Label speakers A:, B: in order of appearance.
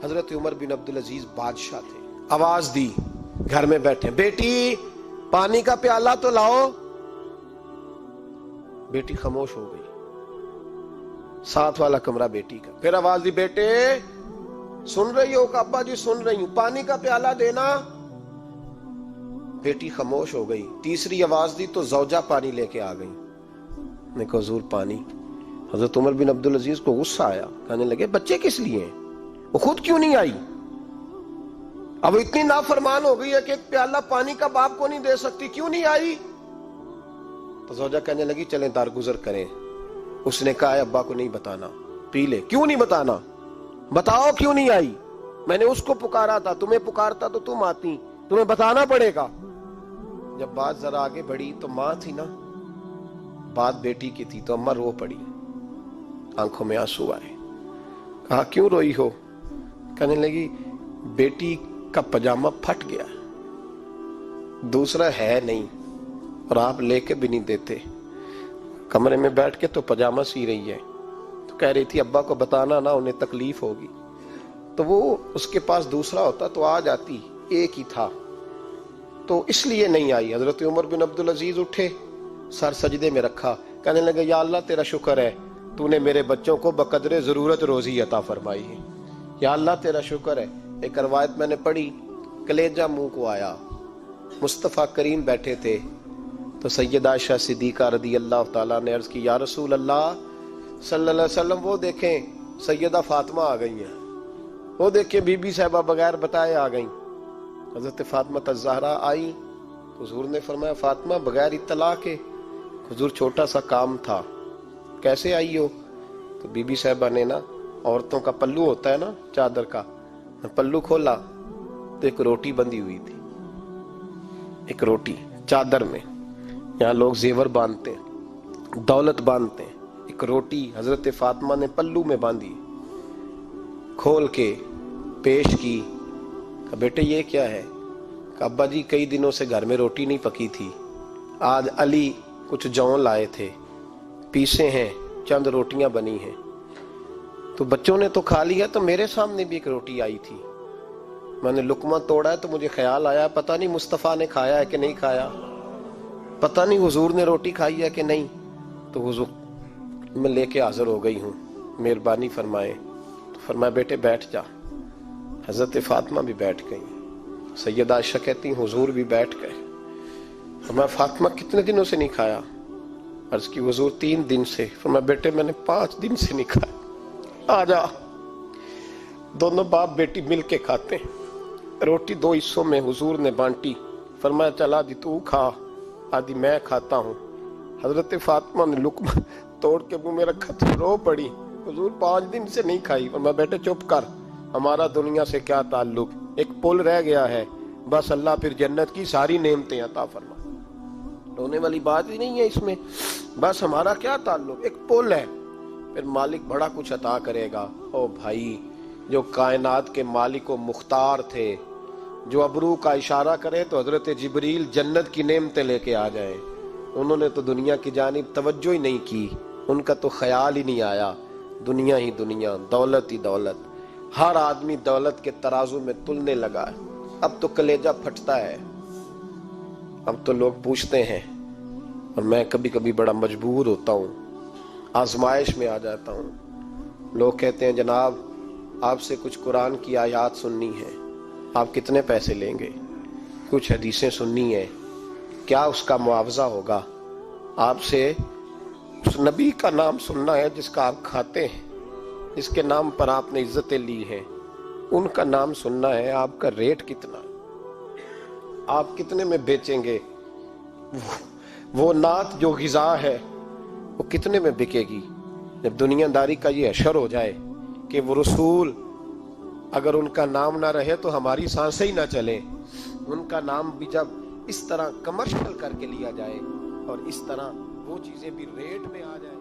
A: حضرت عمر بن عبد العزیز بادشاہ تھے. آواز دی, گھر میں بیٹھے, بیٹی پانی کا پیالہ تو لاؤ. بیٹی خاموش ہو گئی. ساتھ والا کمرہ بیٹی کا. پھر آواز دی, بیٹے سن رہی ہو؟ کہ ابا جی سن رہی ہوں, پانی کا پیالہ دینا. بیٹی خاموش ہو گئی. تیسری آواز دی تو زوجہ پانی لے کے آ گئی. نے کہا حضور پانی. حضرت عمر بن عبد العزیز کو غصہ آیا, کہنے لگے بچے کس لیے ہیں, وہ خود کیوں نہیں آئی؟ اب اتنی نافرمان ہو گئی ہے کہ ایک پیالہ پانی کا باپ کو نہیں دے سکتی, کیوں نہیں آئی؟ تو زوجہ کہنے لگی چلیں درگزر کریں. اس نے کہا ابا کو نہیں بتانا, پی لے. کیوں نہیں بتانا؟ بتاؤ کیوں نہیں آئی؟ میں نے اس کو پکارا تھا, تمہیں پکارتا تو تم آتی, تمہیں بتانا پڑے گا. جب بات ذرا آگے بڑھی تو ماں تھی نا, بات بیٹی کی تھی, تو اماں رو پڑی, آنکھوں میں آنسو آئے. کہا کیوں روئی ہو؟ کہنے لگی بیٹی کا پجامہ پھٹ گیا, دوسرا ہے نہیں, اور آپ لے کے بھی نہیں دیتے. کمرے میں بیٹھ کے تو پجامہ سی رہی ہے, تو کہہ رہی تھی ابا کو بتانا نا, انہیں تکلیف ہوگی. تو وہ اس کے پاس دوسرا ہوتا تو آ جاتی, ایک ہی تھا, تو اس لیے نہیں آئی. حضرت عمر بن عبد العزیز اٹھے, سر سجدے میں رکھا, کہنے لگے یا اللہ تیرا شکر ہے, تو نے میرے بچوں کو بقدر ضرورت روزی عطا فرمائی ہے. یا اللہ تیرا شکر ہے. ایک روایت میں نے پڑھی, کلیجہ منہ کو آیا. مصطفیٰ کریم بیٹھے تھے, تو سیدہ عائشہ صدیقہ رضی اللہ تعالیٰ نے عرض کی یا رسول اللہ صلی اللہ علیہ وسلم, وہ دیکھیں سیدہ فاطمہ آ گئی ہیں, وہ دیکھیں بی بی صاحبہ بغیر بتائے آ گئیں. حضرت فاطمہ الزہرا آئی, حضور نے فرمایا فاطمہ بغیر اطلاع کے؟ حضور چھوٹا سا کام تھا. کیسے آئی ہو؟ تو بی بی صاحبہ نے نا, عورتوں کا پلو ہوتا ہے نا چادر کا, پلو کھولا تو ایک روٹی بندھی ہوئی تھی, ایک روٹی چادر میں. یہاں لوگ زیور باندھتے ہیں, دولت باندھتے ہیں, ایک روٹی حضرت فاطمہ نے پلو میں باندھی, کھول کے پیش کی. کہ بیٹے یہ کیا ہے؟ کہ ابا جی کئی دنوں سے گھر میں روٹی نہیں پکی تھی, آج علی کچھ جون لائے تھے, پیسے ہیں, چند روٹیاں بنی ہیں, تو بچوں نے تو کھا لیا, تو میرے سامنے بھی ایک روٹی آئی تھی, میں نے لقمہ توڑا ہے تو مجھے خیال آیا پتہ نہیں مصطفیٰ نے کھایا ہے کہ نہیں کھایا, پتہ نہیں حضور نے روٹی کھائی ہے کہ نہیں. تو حضور میں لے کے حاضر ہو گئی ہوں, مہربانی فرمائے. تو فرمایا بیٹے بیٹھ جا. حضرت فاطمہ بھی بیٹھ گئی. سیدہ عائشہ کہتی حضور بھی بیٹھ گئے. فرمایا فاطمہ کتنے دنوں سے نہیں کھایا؟ عرض کی حضور 3 دن سے. فرمایا بیٹے میں نے 5 دن سے نہیں کھایا, آ جا. دونوں باپ بیٹی مل کے کھاتے ہیں. روٹی 2 حصوں میں حضور نے بانٹی. فرمایا چل آدھی تو کھا, آدھی میں کھاتا ہوں. حضرت فاطمہ نے لقمہ توڑ کے منہ میں رکھا تو رو پڑی, حضور 5 دن سے نہیں کھائی. فرمایا بیٹے چپ کر, ہمارا دنیا سے کیا تعلق, ایک پل رہ گیا ہے, بس اللہ پھر جنت کی ساری نعمتیں عطا فرما. رونے والی بات ہی نہیں ہے اس میں, بس ہمارا کیا تعلق, ایک پل ہے, پھر مالک بڑا کچھ عطا کرے گا. او بھائی, جو کائنات کے مالک و مختار تھے, جو ابرو کا اشارہ کرے تو حضرت جبریل جنت کی نعمتیں لے کے آ جائیں, انہوں نے تو دنیا کی جانب توجہ ہی نہیں کی, ان کا تو خیال ہی نہیں آیا. دنیا ہی دنیا, دولت ہی دولت, ہر آدمی دولت کے ترازو میں تلنے لگا ہے. اب تو کلیجہ پھٹتا ہے. اب تو لوگ پوچھتے ہیں, اور میں کبھی کبھی بڑا مجبور ہوتا ہوں, آزمائش میں آ جاتا ہوں. لوگ کہتے ہیں جناب آپ سے کچھ قرآن کی آیات سننی ہے, آپ کتنے پیسے لیں گے؟ کچھ حدیثیں سننی ہیں, کیا اس کا معاوضہ ہوگا؟ آپ سے اس نبی کا نام سننا ہے جس کا آپ کھاتے ہیں, جس کے نام پر آپ نے عزتیں لی ہیں, ان کا نام سننا ہے. آپ کا ریٹ کتنا, آپ کتنے میں بیچیں گے؟ وہ نعت جو غذا ہے وہ کتنے میں بکے گی؟ جب دنیا داری کا یہ حشر ہو جائے کہ وہ رسول اگر ان کا نام نہ رہے تو ہماری سانسیں ہی نہ چلیں, ان کا نام بھی جب اس طرح کمرشل کر کے لیا جائے اور اس طرح وہ چیزیں بھی ریٹ میں آ جائیں.